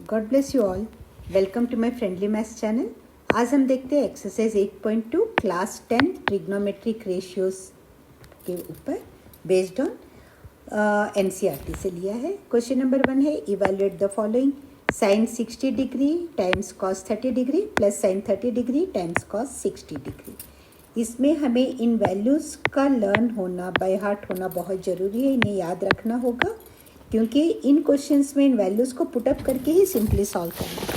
God bless you all. Welcome to my friendly maths channel. आज हम देखते हैं एक्सरसाइज 8.2 क्लास 10 ट्रिग्नोमेट्रिक रेशियोज के ऊपर बेस्ड ऑन NCERT से लिया है। क्वेश्चन नंबर 1 है evaluate the following sine 60 degree times cos 30 degree plus sine 30 degree times cos 60 degree. इसमें हमें इन वैल्यूज़ का लर्न होना, बाय हार्ट होना बहुत ज़रूरी है। इन्हें याद रखना होगा क्योंकि इन क्वेश्चंस में इन वैल्यूज़ को पुटअप करके ही सिंपली सॉल्व करना है।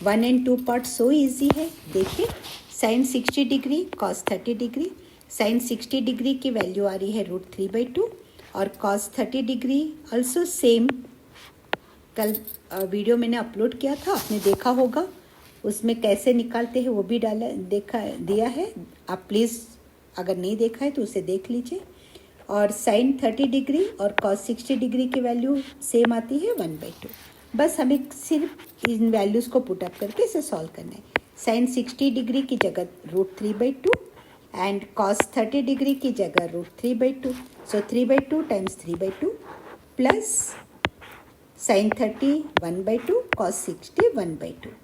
1 and 2 पार्ट सो इजी है। देखिए sine 60 degree cos 30 degree. Sine 60 degree की वैल्यू आ रही है √3/2 और कॉस 30 डिग्री ऑल्सो सेम। कल वीडियो मैंने अपलोड किया था, आपने देखा होगा। उसमें कैसे निकालते हैं वो भी दिया है। आप प्लीज़ अगर नहीं देखा है तो उसे देख लीजिए। और साइन 30 डिग्री और कॉस 60 डिग्री की वैल्यू सेम आती है 1/2। बस हमें सिर्फ इन वैल्यूज़ को पुटअप करके इसे सॉल्व करना है। साइन 60 डिग्री की जगह √3/2 एंड कॉस 30 डिग्री की जगह √3/2। सो 3/2 times 3/2 plus sine 30 1/2 cos 60 1/2।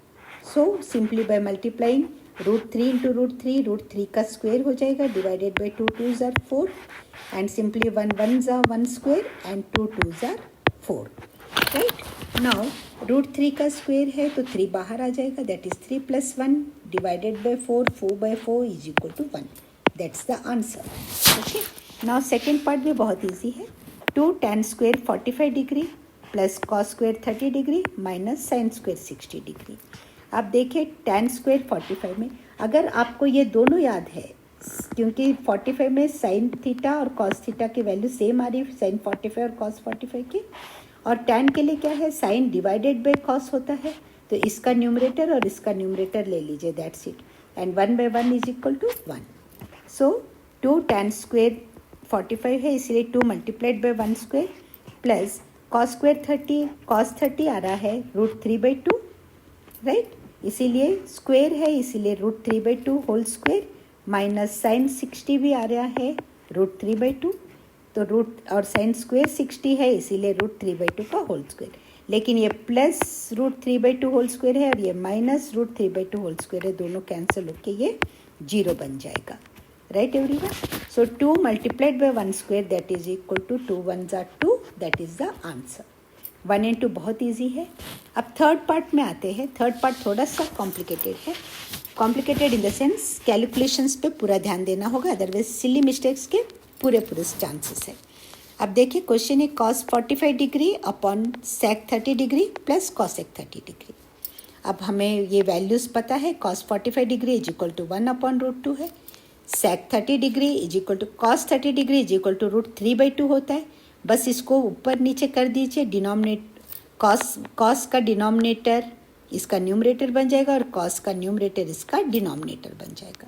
So simply by multiplying √3 into √3 का स्क्वायर हो जाएगा, divided by 2 2s are 4 and simply 1 1s are 1 square and 2 2s are 4, right? Now √3 का स्क्वायर है तो 3 बाहर आ जाएगा, that is 3 + 1 divided by 4/4 is equal to 1। That's the answer. Okay, now second part भी बहुत ईजी है। 2 tan square 45 degree plus cos square 30 degree minus sine square 60 degree. आप देखिए tan स्क्वायर 45 में अगर आपको ये दोनों याद है, क्योंकि 45 में साइन थीटा और कॉस थीटा की वैल्यू सेम आ रही है, साइन 45 और कॉस 45 की। और tan के लिए क्या है, साइन डिवाइडेड बाय कॉस होता है, तो इसका न्यूमरेटर और इसका न्यूमरेटर ले लीजिए, that's it. And 1/1 is equal to 1। So 2 tan square 45 है, इसलिए 2 multiplied by 1 square plus cos square 30, cos 30 आ रहा है √3/2, राइट? इसीलिए स्क्वायर है, इसीलिए √3/2 होल स्क्वायर माइनस साइन 60 भी आ रहा है √3/2, तो रूट और साइन स्क्वायर 60 है, इसीलिए √3/2 का होल स्क्वायर। लेकिन ये प्लस √3/2 होल स्क्वायर है और ये माइनस √3/2 होल स्क्वायर है, दोनों कैंसिल होके ये 0 बन जाएगा, right everyone? So 2 multiplied by 1 square that is equal to 2 1s are 2, that is the answer. 1 and 2 बहुत ईजी है। अब थर्ड पार्ट में आते हैं। थर्ड पार्ट थोड़ा सा कॉम्प्लिकेटेड है। Complicated in the sense calculations पे पूरा ध्यान देना होगा, अदरवाइज सिली मिस्टेक्स के पूरे चांसेस है। अब देखिए क्वेश्चन है cos 45 degree upon sec 30 degree plus cosec 30 degree. अब हमें ये वैल्यूज़ पता है, cos 45 degree is equal to 1/√2 है, sec 30 degree is equal to cos 30 degree is equal to √3/2 होता है। बस इसको ऊपर नीचे कर दीजिए, कॉस का डिनोमिनेटर इसका न्यूमरेटर बन जाएगा और कॉस का न्यूमरेटर इसका डिनोमिनेटर बन जाएगा।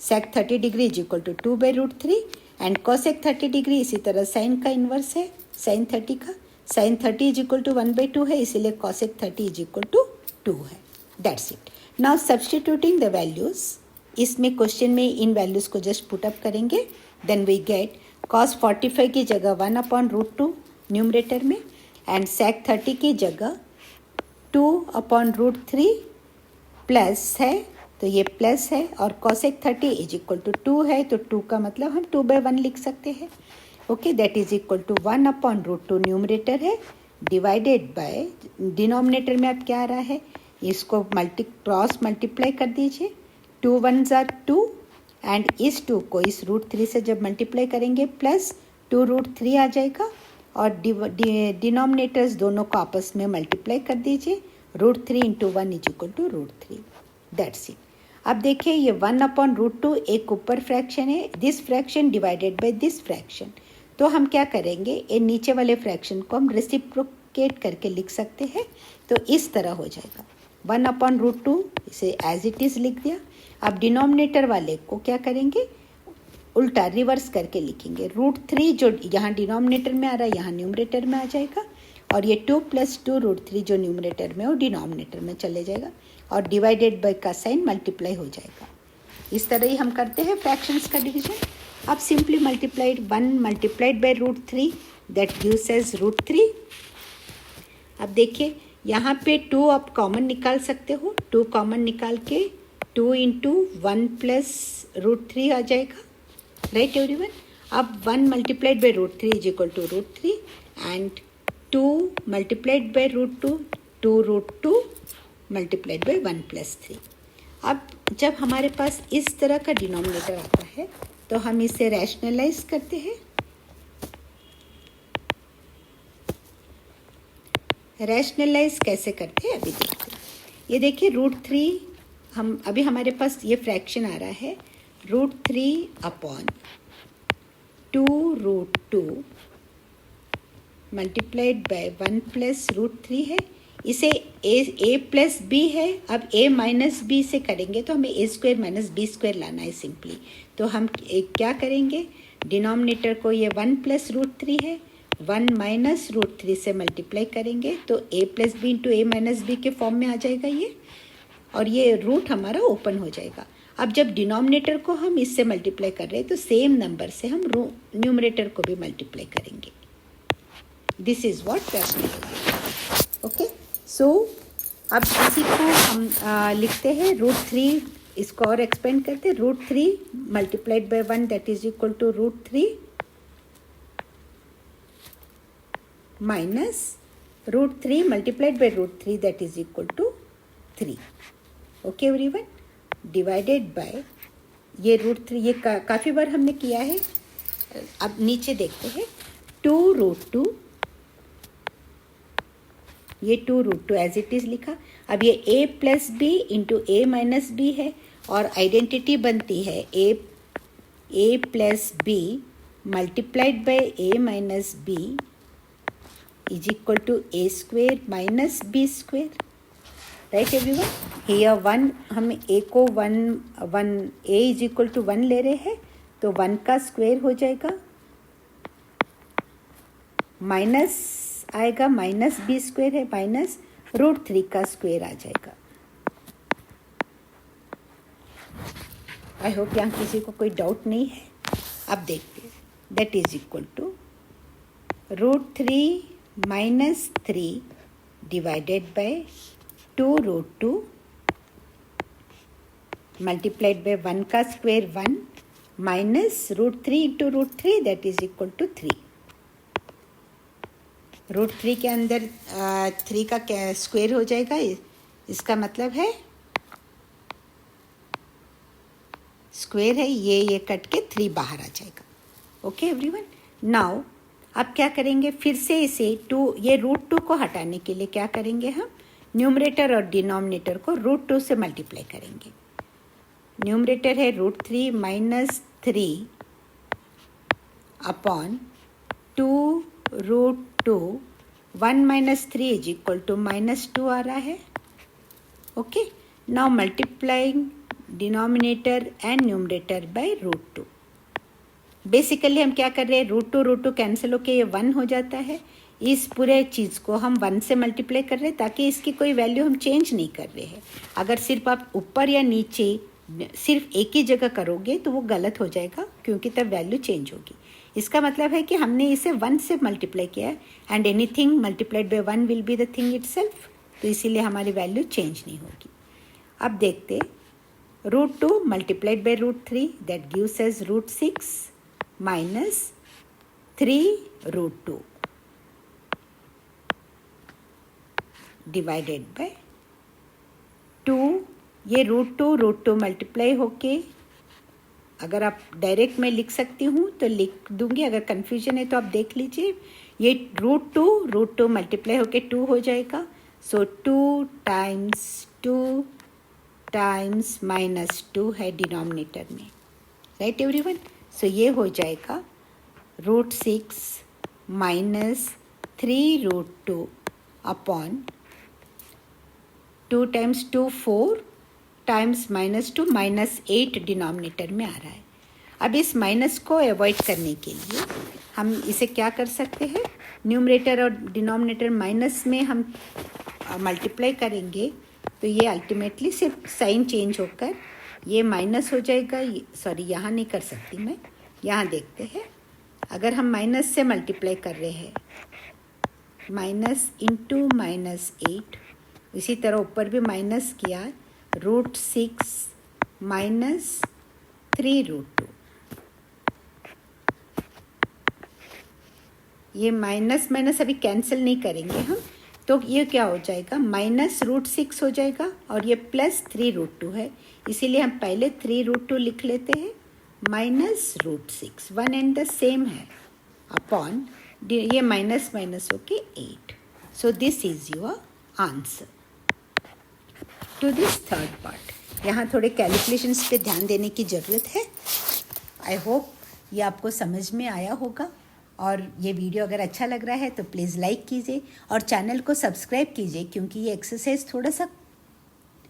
Sec 30 degree is equal to 2/√3 and cosec 30 degree इसी तरह साइन का इन्वर्स है, साइन 30 का। साइन 30 इज इक्वल टू 1/2 है, इसीलिए कॉसेक 30 इज इक्वल टू 2 है, that's it. Now substituting the values, इसमें क्वेश्चन में इन वैल्यूज़ को जस्ट पुटअप करेंगे, देन वी गेट कॉस 45 की जगह 1/√2 न्यूमरेटर में एंड सेक 30 की जगह 2/√3 प्लस है, तो ये प्लस है, और कॉसेक 30 इज इक्वल टू 2 है, तो 2 का मतलब हम 2/1 लिख सकते हैं। Okay, that is equal to 1/√2 numerator है डिवाइडेड बाय डिनोमिनेटर में अब क्या आ रहा है, इसको क्रॉस मल्टीप्लाई कर दीजिए। 2 1s are 2 एंड इस 2 को इस √3 से जब मल्टीप्लाई करेंगे प्लस 2√3 आ जाएगा और डिनोमिनेटर्स दोनों को आपस में मल्टीप्लाई कर दीजिए। √3 × 1 is equal to √3, that's it. अब देखिए ये 1/√2 एक ऊपर फ्रैक्शन है, this fraction divided by this fraction, तो हम क्या करेंगे, ये नीचे वाले फ्रैक्शन को हम रेसिप्रोकेट करके लिख सकते हैं, तो इस तरह हो जाएगा 1/√2, इसे एज इट इज़ लिख दिया। अब डिनोमिनेटर वाले को क्या करेंगे, उल्टा रिवर्स करके लिखेंगे। √3 जो यहाँ डिनोमिनेटर में आ रहा है यहाँ न्यूमरेटर में आ जाएगा, और ये 2 + 2 √3 जो न्यूमरेटर में वो डिनोमिनेटर में चले जाएगा, और डिवाइडेड बाय का साइन मल्टीप्लाई हो जाएगा। इस तरह ही हम करते हैं फ्रैक्शंस का डिवीजन। अब simply multiplied 1 multiplied by √3 that gives as √3। अब देखिए यहाँ पे 2 आप कॉमन निकाल सकते हो, 2 कॉमन निकाल के 2 इंटू 1 प्लस √3 आ जाएगा, राइट एवरीवन। अब 1 multiplied by √3 is equal to √3 and 2 multiplied by √2, 2√2 multiplied by 1 plus 3। अब जब हमारे पास इस तरह का डिनोमिनेटर आता है तो हम इसे रैशनलाइज करते हैं। रैशनलाइज कैसे करते हैं अभी देखते हैं। ये देखिए √3, हम अभी हमारे पास ये फ्रैक्शन आ रहा है √3 अपॉन 2√2 मल्टीप्लाइड बाय 1 प्लस √3 है। इसे a प्लस बी है, अब a माइनस बी से करेंगे तो हमें a² माइनस b² लाना है सिंपली। तो हम क्या करेंगे, डिनोमिनेटर को ये 1 प्लस √3 है, 1 माइनस √3 से मल्टीप्लाई करेंगे तो a plus B into a minus B के फॉर्म में आ जाएगा ये, और ये रूट हमारा ओपन हो जाएगा। अब जब डिनोमिनेटर को हम इससे मल्टीप्लाई कर रहे हैं तो सेम नंबर से हम न्यूमरेटर को भी मल्टीप्लाई करेंगे। This is what rationalize. Okay, so अब इसी को हम लिखते हैं √3, इसको और एक्सपेंड करते हैं, √3 multiplied by 1 that is equal to √3 minus √3 multiplied by √3 that is equal to 3। Okay everyone, divided by ये √3, ये काफ़ी बार हमने किया है। अब नीचे देखते हैं 2√2, ये 2√2 एज इट इज़ लिखा। अब ये a plus B into a minus B है और आइडेंटिटी बनती है a plus B multiplied by a minus B is equal to a² minus b², right everyone. Here 1, हम a को 1 a इज इक्वल टू 1 ले रहे हैं तो 1 का स्क्वायर हो जाएगा, माइनस आएगा, माइनस b² है, माइनस √3 का स्क्वायर आ जाएगा। आई होप यहाँ किसी को कोई डाउट नहीं है। अब देखते हैं, that is equal to √3 minus 3 divided by 2√2 multiplied by 1 का square 1 minus √3 into √3 that is equal to 3। √3 के अंदर 3 का स्क्वायर हो जाएगा, इसका मतलब है स्क्वायर है, ये कट के 3 बाहर आ जाएगा। ओके एवरीवन, नाउ अब क्या करेंगे, फिर से इसे ये √2 को हटाने के लिए क्या करेंगे, हम न्यूमरेटर और डिनोमिनेटर को √2 से मल्टीप्लाई करेंगे। न्यूमरेटर है √3 minus 3 upon 2√2, 1 minus 3 is equal to -2 आ रहा है। Okay, now multiplying denominator and numerator by √2। Basically हम क्या कर रहे हैं, √2 कैंसिल होके ये 1 हो जाता है। इस पूरे चीज़ को हम 1 से मल्टीप्लाई कर रहे हैं ताकि इसकी कोई वैल्यू हम चेंज नहीं कर रहे हैं। अगर सिर्फ आप ऊपर या नीचे सिर्फ एक ही जगह करोगे तो वो गलत हो जाएगा, क्योंकि तब वैल्यू चेंज होगी। इसका मतलब है कि हमने इसे 1 से मल्टीप्लाई किया है and anything multiplied by 1 will be the thing itself, तो इसीलिए हमारी वैल्यू चेंज नहीं होगी। अब देखते, √2 multiplied by √3 that gives us √6 minus 3√2 divided by 2। ये √2 मल्टीप्लाई होके, अगर आप डायरेक्ट मैं लिख सकती हूँ तो लिख दूंगी, अगर कन्फ्यूजन है तो आप देख लीजिए। ये √2 मल्टीप्लाई होके 2 हो जाएगा, सो 2 टाइम्स -2 है डिनोमिनेटर में, राइट एवरीवन। सो ये हो जाएगा √6 minus 3√2 upon 2 times 2 4 times -2 -8 denominator में आ रहा है। अब इस माइनस को अवॉइड करने के लिए हम इसे क्या कर सकते हैं, न्यूमरेटर और डिनोमिनेटर माइनस में हम मल्टीप्लाई करेंगे तो ये अल्टीमेटली सिर्फ साइन चेंज होकर ये माइनस हो जाएगा। सॉरी, यहाँ नहीं कर सकती मैं, यहाँ देखते हैं। अगर हम माइनस से मल्टीप्लाई कर रहे हैं माइनस इंटू -8, इसी तरह ऊपर भी माइनस किया, √6 माइनस 3√2। ये माइनस माइनस अभी कैंसिल नहीं करेंगे हम, तो ये क्या हो जाएगा, -√6 हो जाएगा और ये प्लस 3√2 है, इसीलिए हम पहले 3√2 लिख लेते हैं, -√6, वन एंड द सेम है, अपॉन ये माइनस माइनस होके 8। So this is your answer to this third part. यहाँ थोड़े कैलकुलेशंस पे ध्यान देने की ज़रूरत है। आई होप ये आपको समझ में आया होगा, और ये वीडियो अगर अच्छा लग रहा है तो प्लीज़ लाइक कीजिए और चैनल को सब्सक्राइब कीजिए, क्योंकि ये एक्सरसाइज थोड़ा सा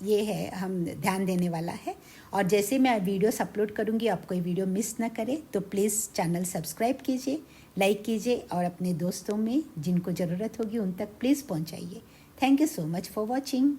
ये है, हम ध्यान देने वाला है। और जैसे मैं वीडियोस अपलोड करूँगी आप कोई वीडियो मिस ना करें, तो प्लीज़ चैनल सब्सक्राइब कीजिए, लाइक कीजिए और अपने दोस्तों में जिनको ज़रूरत होगी उन तक प्लीज़ पहुँचाइए। Thank you so much for watching.